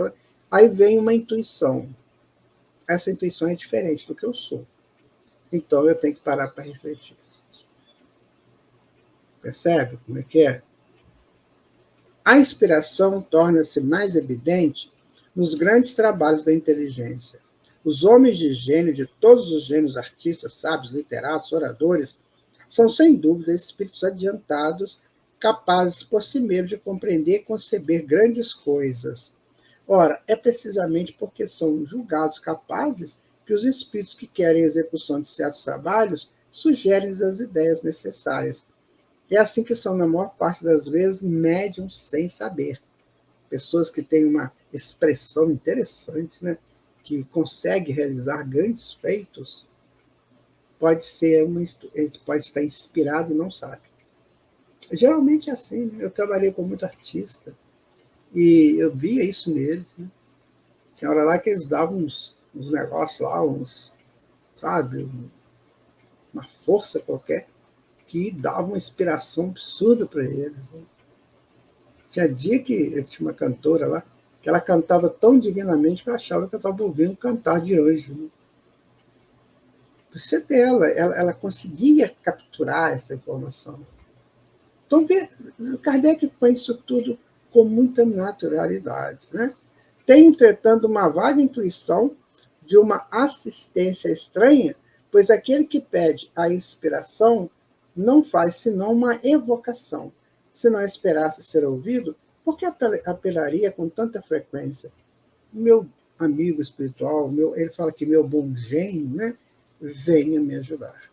Aí vem uma intuição. Essa intuição é diferente do que eu sou. Então, eu tenho que parar para refletir. Percebe como é que é? A inspiração torna-se mais evidente nos grandes trabalhos da inteligência. Os homens de gênio, de todos os gênios, artistas, sábios, literatos, oradores, são, sem dúvida, espíritos adiantados, capazes por si mesmos de compreender e conceber grandes coisas. Ora, é precisamente porque são julgados capazes que os espíritos que querem a execução de certos trabalhos sugerem as ideias necessárias. É assim que são, na maior parte das vezes, médiums sem saber. Pessoas que têm uma expressão interessante, né? Que conseguem realizar grandes feitos, pode estar inspirado e não sabe. Geralmente é assim, né? Eu trabalhei com muito artista e eu via isso neles. Né? Tinha hora lá que eles davam uns negócios lá, sabe, uma força qualquer. que dava uma inspiração absurda para eles. Né? Tinha dia que eu tinha uma cantora lá, que ela cantava tão divinamente que eu achava que eu estava ouvindo cantar de anjo. Né? Você dela, ela conseguia capturar essa informação. Então, Kardec põe isso tudo com muita naturalidade. Né? Tem, entretanto, uma vaga intuição de uma assistência estranha, pois aquele que pede a inspiração não faz senão uma evocação. Se não esperasse ser ouvido, por que apelaria com tanta frequência? Meu amigo espiritual, ele fala que meu bom gênio, né, venha me ajudar.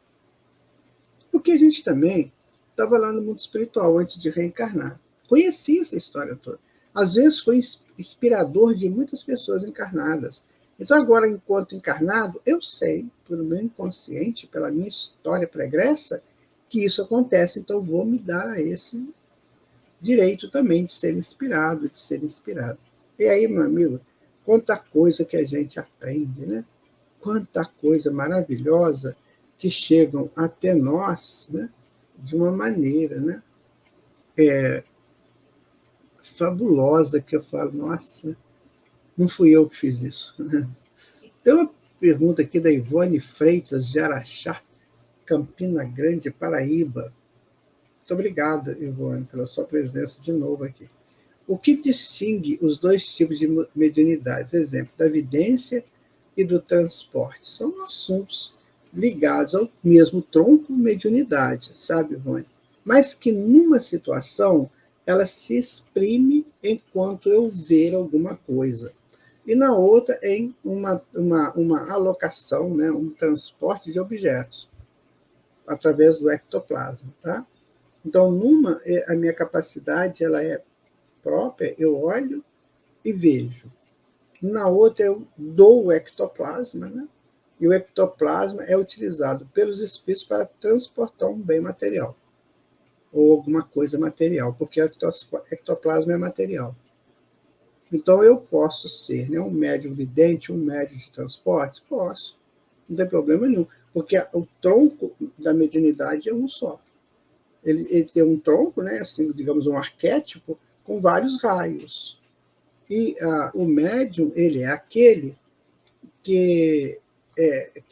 Porque a gente também estava lá no mundo espiritual antes de reencarnar. Conhecia essa história toda. Às vezes foi inspirador de muitas pessoas encarnadas. Então, agora, enquanto encarnado, eu sei, pelo meu inconsciente, pela minha história pregressa, que isso acontece. Então, vou me dar esse direito também de ser inspirado, de ser inspirado. E aí, meu amigo, quanta coisa que a gente aprende, né? Quanta coisa maravilhosa que chegam até nós, né? De uma maneira, né? Fabulosa, que eu falo, nossa, não fui eu que fiz isso. Tem uma pergunta aqui da Ivone Freitas, de Araxá, Campina Grande, Paraíba. Muito obrigado, Ivone, pela sua presença de novo aqui. O que distingue os dois tipos de mediunidades? Exemplo, da vidência e do transporte. São assuntos ligados ao mesmo tronco mediunidade, sabe, Ivone? Mas que numa situação ela se exprime enquanto eu ver alguma coisa. E na outra em uma alocação, né, um transporte de objetos através do ectoplasma. Tá? Então, numa, a minha capacidade ela é própria, eu olho e vejo. Na outra, eu dou o ectoplasma, né? E o ectoplasma é utilizado pelos espíritos para transportar um bem material ou alguma coisa material, porque o ectoplasma é material. Então, eu posso ser, né, um médium vidente, um médium de transporte? Posso. Não tem problema nenhum, porque o tronco da mediunidade é um só. Ele tem um tronco, né, assim, digamos, um arquétipo, com vários raios. E o médium, ele é aquele que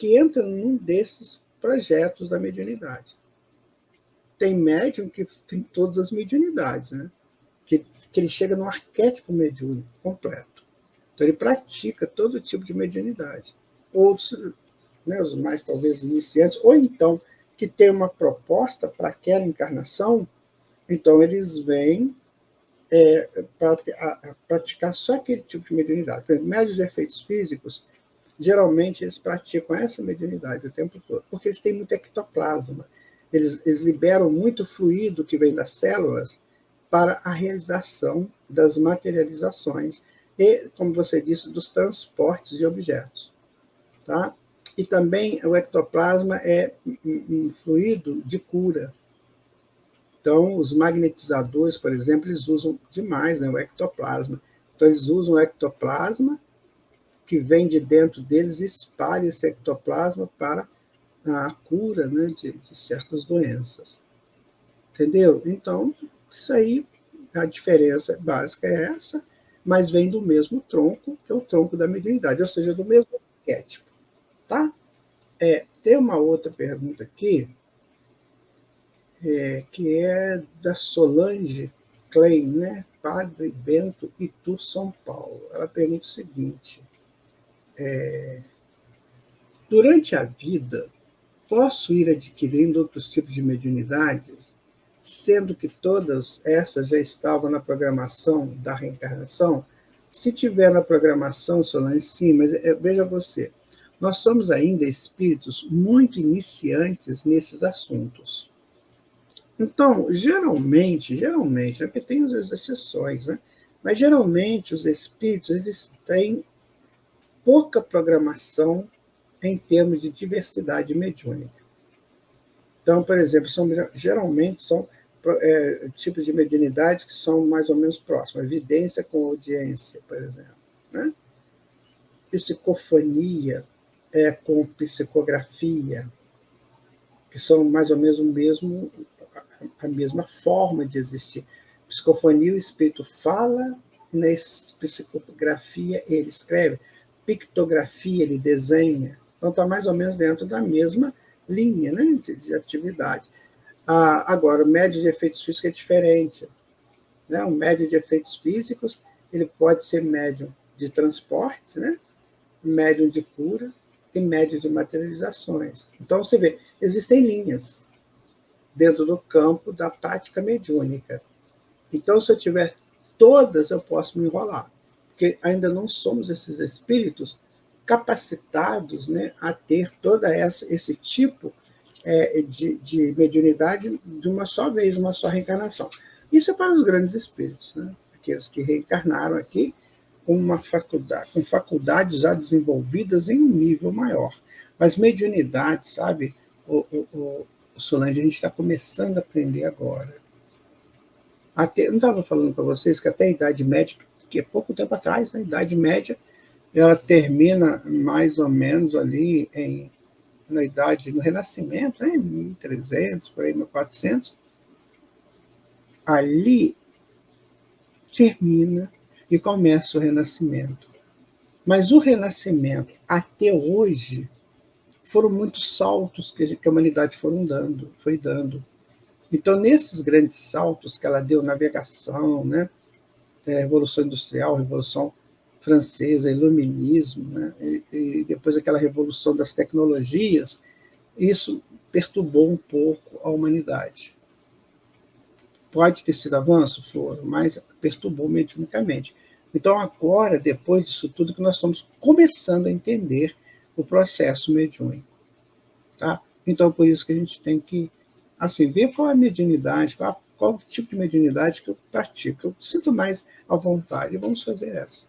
entra num desses projetos da mediunidade. Tem médium que tem todas as mediunidades, né? Que ele chega no arquétipo mediúnico completo. Então, ele pratica todo tipo de mediunidade. Outros, né, os mais talvez iniciantes, ou então que tem uma proposta para aquela encarnação, então eles vêm para praticar só aquele tipo de mediunidade. Por exemplo, médiuns de efeitos físicos, geralmente eles praticam essa mediunidade o tempo todo, porque eles têm muito ectoplasma. Eles liberam muito fluido que vem das células para a realização das materializações e, como você disse, dos transportes de objetos. Tá? E também o ectoplasma é um fluido de cura. Então, os magnetizadores, por exemplo, eles usam demais, né, o ectoplasma. Então, eles usam o ectoplasma que vem de dentro deles e espalha esse ectoplasma para a cura, né, de certas doenças. Entendeu? Então, isso aí, a diferença básica é essa, mas vem do mesmo tronco, que é o tronco da mediunidade, ou seja, do mesmo arquétipo. Tá? Tem uma outra pergunta aqui, que é da Solange Klein, né? Padre Bento, Itu, São Paulo. Ela pergunta o seguinte: durante a vida, posso ir adquirindo outros tipos de mediunidades, sendo que todas essas já estavam na programação da reencarnação? Se tiver na programação, Solange, sim, mas veja você, nós somos ainda espíritos muito iniciantes nesses assuntos. Então, geralmente, né, porque tem as exceções, né? Mas geralmente os espíritos eles têm pouca programação em termos de diversidade mediúnica. Então, por exemplo, geralmente são tipos de mediunidade que são mais ou menos próximos. Evidência com audiência, por exemplo. Né? Psicofonia com psicografia. que são mais ou menos a mesma forma de existir. Psicofonia, o espírito fala, na psicografia ele escreve, pictografia ele desenha. Então está mais ou menos dentro da mesma linha, né, de atividade. Agora, o médium de efeitos físicos é diferente. Né? O médium de efeitos físicos ele pode ser médium de transportes, né? Médium de cura e médium de materializações. Então, você vê, existem linhas dentro do campo da prática mediúnica. Então, se eu tiver todas, eu posso me enrolar, porque ainda não somos esses espíritos capacitados, né, a ter toda esse tipo de mediunidade de uma só vez, uma só reencarnação. Isso é para os grandes espíritos, né? Aqueles que reencarnaram aqui com faculdades já desenvolvidas em um nível maior. Mas mediunidade, sabe, o Solange, a gente está começando a aprender agora. Não estava falando para vocês que até a Idade Média, que é pouco tempo atrás, né, a Idade Média, ela termina mais ou menos ali no Renascimento, né, em 1300, por aí, 1400. Ali termina e começa o Renascimento. Mas o Renascimento, até hoje, foram muitos saltos que a humanidade foi dando. Então, nesses grandes saltos que ela deu, navegação, né, Revolução Industrial, Revolução Francesa, Iluminismo, né, e depois aquela revolução das tecnologias, isso perturbou um pouco a humanidade. Pode ter sido avanço, Flor, mas perturbou mediunicamente. Então, agora, depois disso tudo, que nós estamos começando a entender o processo mediúnico. Tá? Então, por isso que a gente tem que assim, ver qual é a mediunidade, qual o tipo de mediunidade que eu pratico, que eu sinto mais à vontade. Vamos fazer essa.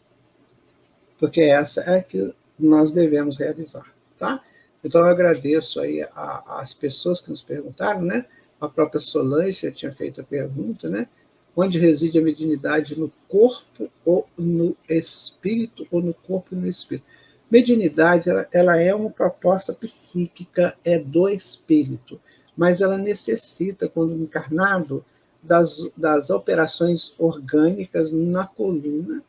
Porque essa é a que nós devemos realizar. Tá? Então, eu agradeço aí às pessoas que nos perguntaram, né? A própria Solange já tinha feito a pergunta, né? Onde reside a mediunidade, no corpo ou no espírito, ou no corpo e no espírito? Mediunidade, ela é uma proposta psíquica, é do espírito, mas ela necessita, quando encarnado, das operações orgânicas na coluna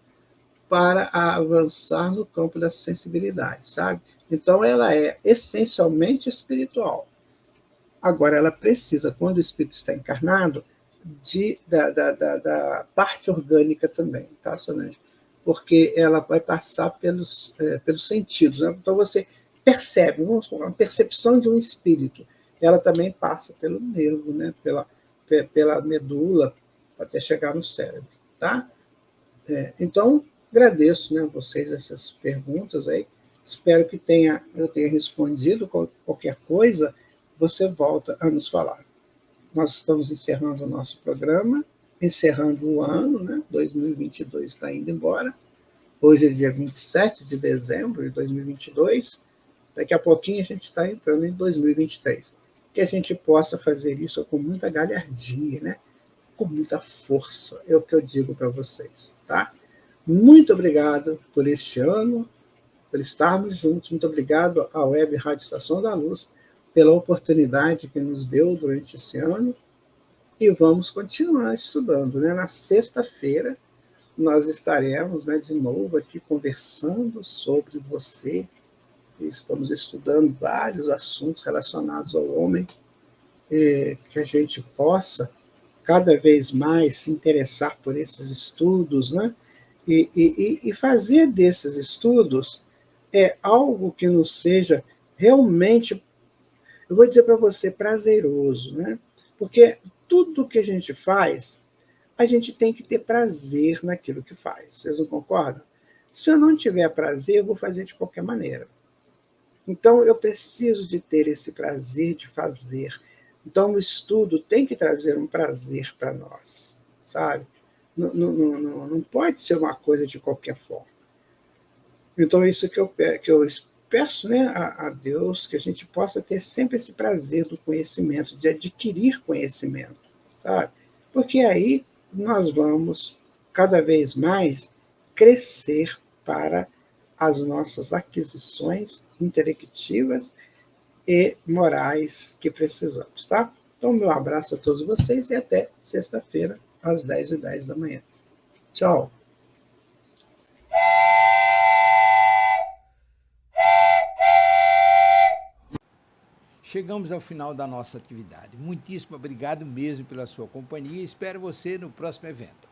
para avançar no campo da sensibilidade, sabe? Então, ela é essencialmente espiritual. Agora, ela precisa, quando o espírito está encarnado, da parte orgânica também, tá, Solange? Porque ela vai passar pelos sentidos. Né? Então, você percebe, uma percepção de um espírito, ela também passa pelo nervo, né? pela medula, até chegar no cérebro. Tá? Então, agradeço, né, a vocês essas perguntas aí. Espero que eu tenha respondido. Qualquer coisa, você volta a nos falar. Nós estamos encerrando o nosso programa, encerrando o ano, né? 2022 está indo embora. Hoje é dia 27 de dezembro de 2022. Daqui a pouquinho a gente está entrando em 2023. Que a gente possa fazer isso com muita galhardia, né? Com muita força, é o que eu digo para vocês. Tá? Muito obrigado por este ano, por estarmos juntos. Muito obrigado à Web Rádio Estação da Luz pela oportunidade que nos deu durante esse ano, e vamos continuar estudando. Né? Na sexta-feira, nós estaremos, né, de novo aqui conversando sobre você. Estamos estudando vários assuntos relacionados ao homem, que a gente possa cada vez mais se interessar por esses estudos, né? E fazer desses estudos algo que nos seja realmente, eu vou dizer para você, prazeroso, né? Porque tudo que a gente faz, a gente tem que ter prazer naquilo que faz. Vocês não concordam? Se eu não tiver prazer, eu vou fazer de qualquer maneira. Então, eu preciso de ter esse prazer de fazer. Então, o estudo tem que trazer um prazer para nós, sabe? Não pode ser uma coisa de qualquer forma. Então, isso que eu peço, né, a Deus, que a gente possa ter sempre esse prazer do conhecimento, de adquirir conhecimento, sabe? Porque aí nós vamos cada vez mais crescer para as nossas aquisições intelectivas e morais que precisamos, tá? Então, meu abraço a todos vocês e até sexta-feira, às 10h10 da manhã. Tchau! Chegamos ao final da nossa atividade. Muitíssimo obrigado mesmo pela sua companhia e espero você no próximo evento.